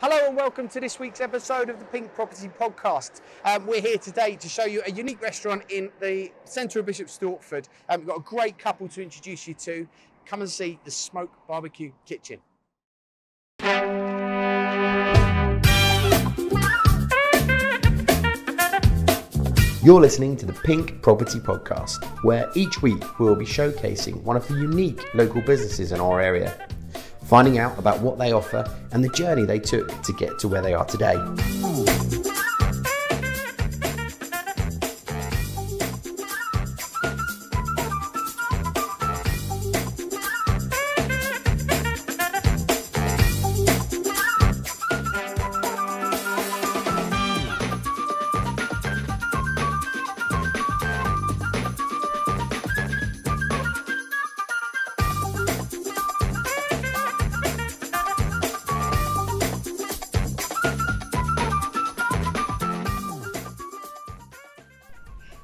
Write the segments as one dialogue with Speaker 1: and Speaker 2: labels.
Speaker 1: Hello and welcome to this week's episode of the Pink Property Podcast. We're here today to show you a unique restaurant in the centre of Bishop Stortford. We've got a great couple to introduce you to. Come and see the Smoke BBQ Kitchen.
Speaker 2: You're listening to the Pink Property Podcast, where each week we will be showcasing one of the unique local businesses in our area, finding out about what they offer and the journey they took to get to where they are today.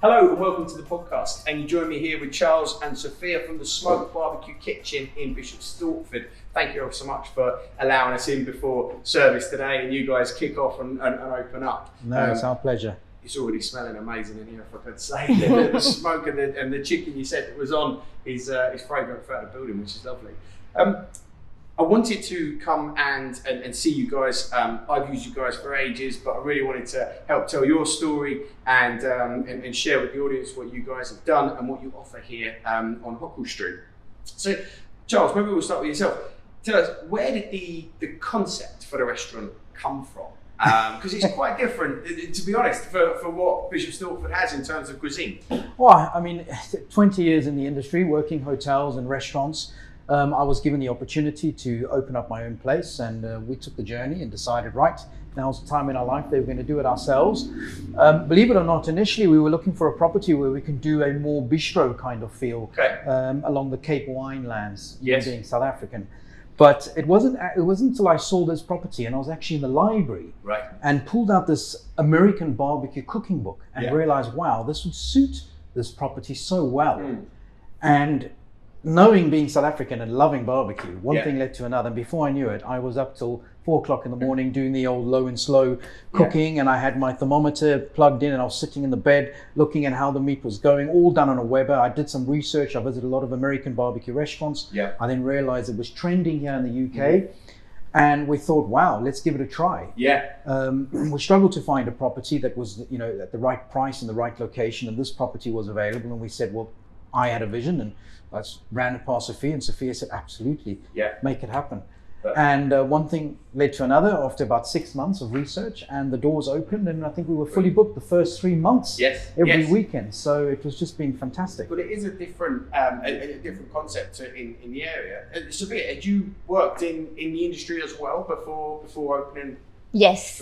Speaker 1: Hello and welcome to the podcast, and you join me here with Charles and Sophia from the Smoke BBQ Kitchen in Bishop Stortford. Thank you all so much for allowing us in before service today, and you guys kick off and open up.
Speaker 3: No, it's our pleasure.
Speaker 1: It's already smelling amazing in here, if I could say. The smoke and the chicken you said that was on is fragrant throughout the building, which is lovely. I wanted to come and see you guys. I've used you guys for ages, but I really wanted to help tell your story and share with the audience what you guys have done and what you offer here on Hockle Street. So, Charles, maybe we'll start with yourself. Tell us, where did the concept for the restaurant come from? Because it's quite different, to be honest, for what Bishop Stortford has in terms of cuisine.
Speaker 3: Well, I mean, 20 years in the industry, working hotels and restaurants. I was given the opportunity to open up my own place, and we took the journey and decided, right, now's the time in our life that we're going to do it ourselves. Believe it or not, initially we were looking for a property where we can do a more bistro kind of feel, along the Cape wine lands, being South African. But it wasn't until I saw this property and I was actually in the library and pulled out this American barbecue cooking book and realized, wow, this would suit this property so well. And knowing being South African and loving barbecue, one thing led to another. And before I knew it, I was up till 4 o'clock in the morning doing the old low and slow cooking. And I had my thermometer plugged in and I was sitting in the bed looking at how the meat was going, all done on a Weber. I did some research. I visited a lot of American barbecue restaurants. I then realized it was trending here in the UK. And we thought, wow, let's give it a try. We struggled to find a property that was, at the right price and the right location. And this property was available. And we said, well, I had a vision, and I ran it past Sophia, and Sophia said, absolutely, make it happen. And one thing led to another after about 6 months of research, and the doors opened, and I think we were fully booked the first 3 months, every weekend. So it was just been fantastic.
Speaker 1: But it is a different concept in the area. Sophia, had you worked in the industry as well before opening?
Speaker 4: Yes,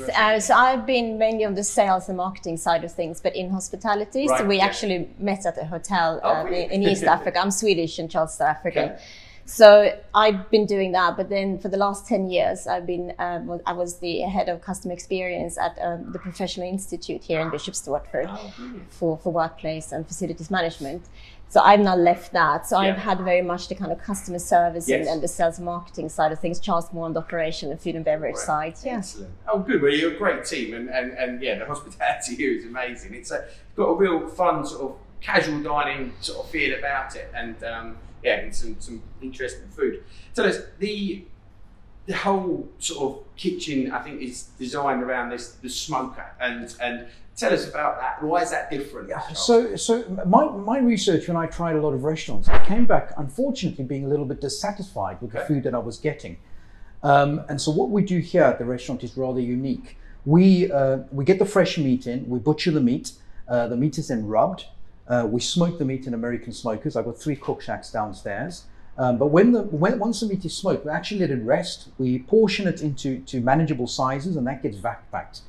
Speaker 4: so I've been mainly on the sales and marketing side of things, but in hospitality. So we actually met at a hotel in East Africa. I'm Swedish and Charles South African. So I've been doing that, but then for the last 10 years, I've been, I was the head of customer experience at the Professional Institute here in Bishop Stortford for workplace and facilities management. So I've now left that. So I've had very much the kind of customer service and the sales and marketing side of things. Charles more on the operation and food and beverage side.
Speaker 1: Excellent. Oh, good. Well, you're a great team, and the hospitality here is amazing. It's got a real fun sort of casual dining sort of feel about it, and and some interesting food. Tell us, the whole sort of kitchen, I think, is designed around the smoker, and tell us about that. Why is that different?
Speaker 3: So my research, when I tried a lot of restaurants, I came back, unfortunately, being a little bit dissatisfied with the food that I was getting. And so what we do here at the restaurant is rather unique. We get the fresh meat in, we butcher the meat. The meat is then rubbed. We smoke the meat in American smokers. I've got 3 cook shacks downstairs. But once the meat is smoked, we actually let it rest. We portion it into manageable sizes, and that gets vac packed.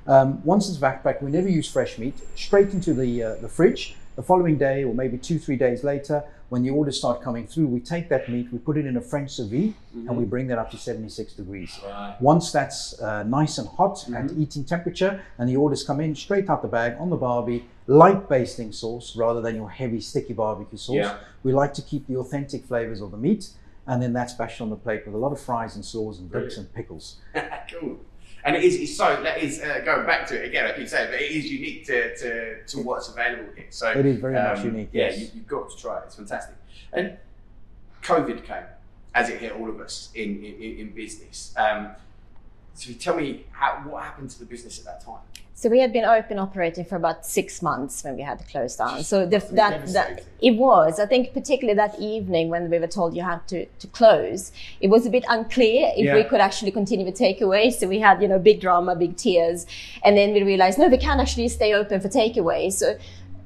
Speaker 3: Once it's vac packed, we never use fresh meat. Straight into the fridge. The following day, or maybe 2-3 days later, when the orders start coming through, we take that meat, we put it in a French sous vide, and we bring that up to 76 degrees.
Speaker 1: Right.
Speaker 3: Once that's nice and hot at eating temperature, and the orders come in straight out the bag on the barbie, light basting sauce rather than your heavy sticky barbecue sauce.
Speaker 1: Yeah.
Speaker 3: We like to keep the authentic flavors of the meat, and then that's bashed on the plate with a lot of fries and sauce and dips and pickles.
Speaker 1: Cool. And it's going back to it again, I keep saying, but it is unique to what's available here. So
Speaker 3: it is very much unique.
Speaker 1: Yeah,
Speaker 3: yes.
Speaker 1: you've got to try it. It's fantastic. And COVID came as it hit all of us in business. So tell me what happened to the business at that time?
Speaker 4: So we had been open operating for about 6 months when we had to close down. So that it was, I think, particularly that evening when we were told you had to close, it was a bit unclear if we could actually continue with takeaway. So we had, big drama, big tears. And then we realized, no, we can actually stay open for takeaway. So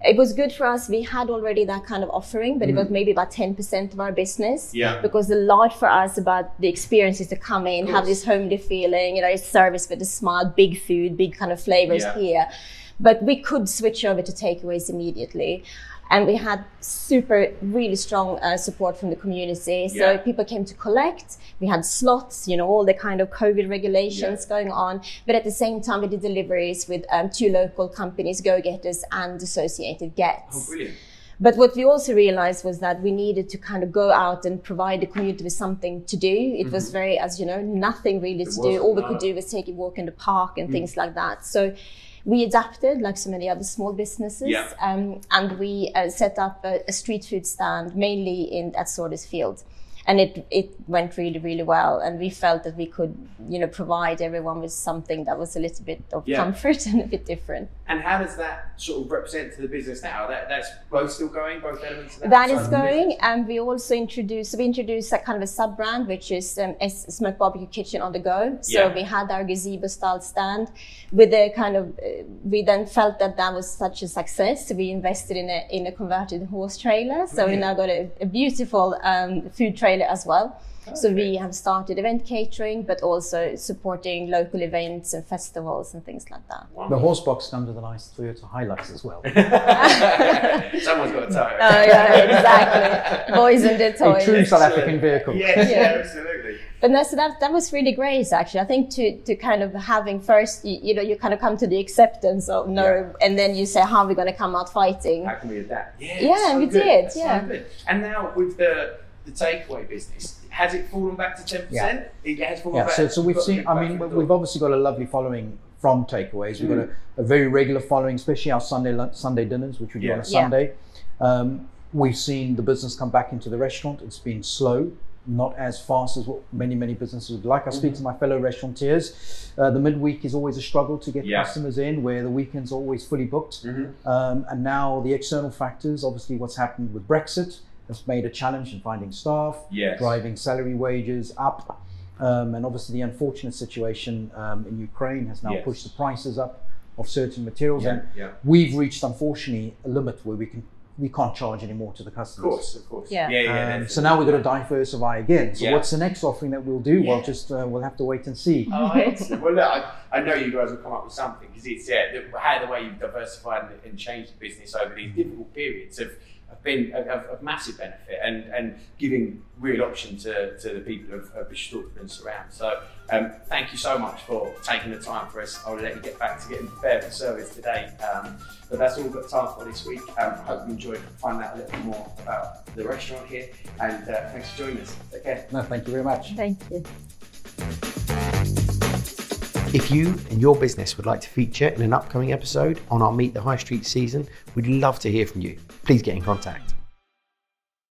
Speaker 4: it was good for us. We had already that kind of offering, but it was maybe about 10% of our business.
Speaker 1: Yeah.
Speaker 4: Because a lot for us about the experiences to come in, have this homely feeling, it's service with a smile, big food, big kind of flavors here. But we could switch over to takeaways immediately. And we had really strong support from the community. So people came to collect. We had slots, all the kind of COVID regulations going on. But at the same time, we did deliveries with 2 local companies, Go-Getters and Associated Gets.
Speaker 1: Oh, brilliant.
Speaker 4: But what we also realized was that we needed to kind of go out and provide the community with something to do. It was very, as you know, nothing really to do. All we could do was take a walk in the park and things like that. So we adapted like so many other small businesses, and we set up a street food stand mainly at Stortford. And it went really, really well. And we felt that we could, provide everyone with something that was a little bit of comfort and a bit different.
Speaker 1: And how does that sort of represent to the business now? That's both still going, both elements of that?
Speaker 4: That is going. And we also introduced a kind of a sub-brand, which is Smoke BBQ Kitchen on the go. So we had our gazebo style stand with a kind of, we then felt that was such a success. So we invested in a converted horse trailer. So we now got a beautiful food trailer as well. Okay. So we have started event catering, but also supporting local events and festivals and things like that.
Speaker 3: Wow. The horse box comes with a nice Toyota Hilux as well.
Speaker 1: Someone's got a toy.
Speaker 4: Oh yeah, exactly. Boys and their toys.
Speaker 3: A true South African vehicle.
Speaker 1: Yes, absolutely.
Speaker 4: But no, so that was really great actually. I think to kind of having first, you kind of come to the acceptance of and then you say, how are we going to come out fighting?
Speaker 1: How can we adapt?
Speaker 4: And we did. Yeah. So good.
Speaker 1: And now with the takeaway business, has it fallen back to 10%?
Speaker 3: Yeah.
Speaker 1: It has fallen back.
Speaker 3: So we've seen, we've obviously got a lovely following from takeaways. We've got a very regular following, especially our Sunday dinners, which we do on a Sunday. We've seen the business come back into the restaurant. It's been slow, not as fast as what many businesses would like. I speak to my fellow restaurateurs. The midweek is always a struggle to get customers in, where the weekends are always fully booked. And now the external factors, obviously what's happened with Brexit, has made a challenge in finding staff, driving salary wages up. And obviously the unfortunate situation in Ukraine has now pushed the prices up of certain materials. We've reached, unfortunately, a limit where we can't charge any more to the customers.
Speaker 1: Of course.
Speaker 3: So now we've got to diversify again. So what's the next offering that we'll do? Well, we'll have to wait and see.
Speaker 1: Oh, excellent. Well, look, I know you guys will come up with something, because it's the way you've diversified and changed the business over these difficult periods have been of massive benefit and giving real option to the people of Stortford and surround. So thank you so much for taking the time for us. I'll let you get back to getting prepared for service today. But that's all we've got time for this week. I hope you enjoyed finding out a little bit more about the restaurant here. And thanks for joining us. Take care.
Speaker 3: No, thank you very much.
Speaker 4: Thank you.
Speaker 2: If you and your business would like to feature in an upcoming episode on our Meet the High Street season, we'd love to hear from you. Please get in contact.